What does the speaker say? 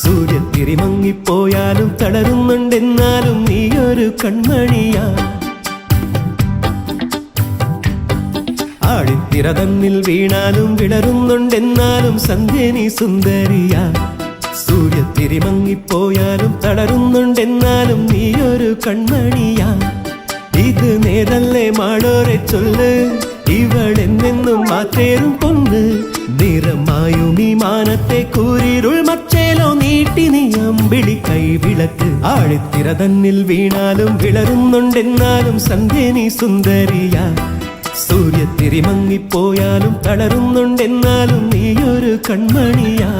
സൂര്യത്തിരി മങ്ങിപ്പോയാലും തളരുന്നുണ്ടെന്നാലും നീയൊരു കൺമണിയാ. ആഴിത്തിര തന്നിൽ വീണാലും വിളറുന്നുണ്ടെന്നാലും സന്ധ്യ നീ സുന്ദരിയാ. സൂര്യത്തിരി മങ്ങിപ്പോയാലും തളരുന്നുണ്ടെന്നാലും നീയൊരു കൺമണിയാ. ഇത് നേരല്ലേ മാളോരെ ചൊല്ല്, ഇവളെന്നെന്നും മാറ്റേറും പൊന്ന്. നിറമായും ഈ മാനത്തെ കൂരിരുൾ മച്ചേലോ നീട്ടി നീ അമ്പിളി കൈവിളക്ക്. ആഴിത്തിര തന്നിൽ വീണാലും വിളറുന്നുണ്ടെന്നാലും സന്ധ്യ നീ സുന്ദരിയാ. സൂര്യത്തിരി മങ്ങിപ്പോയാലും തളരുന്നുണ്ടെന്നാലും നീയൊരു കൺമണിയാ.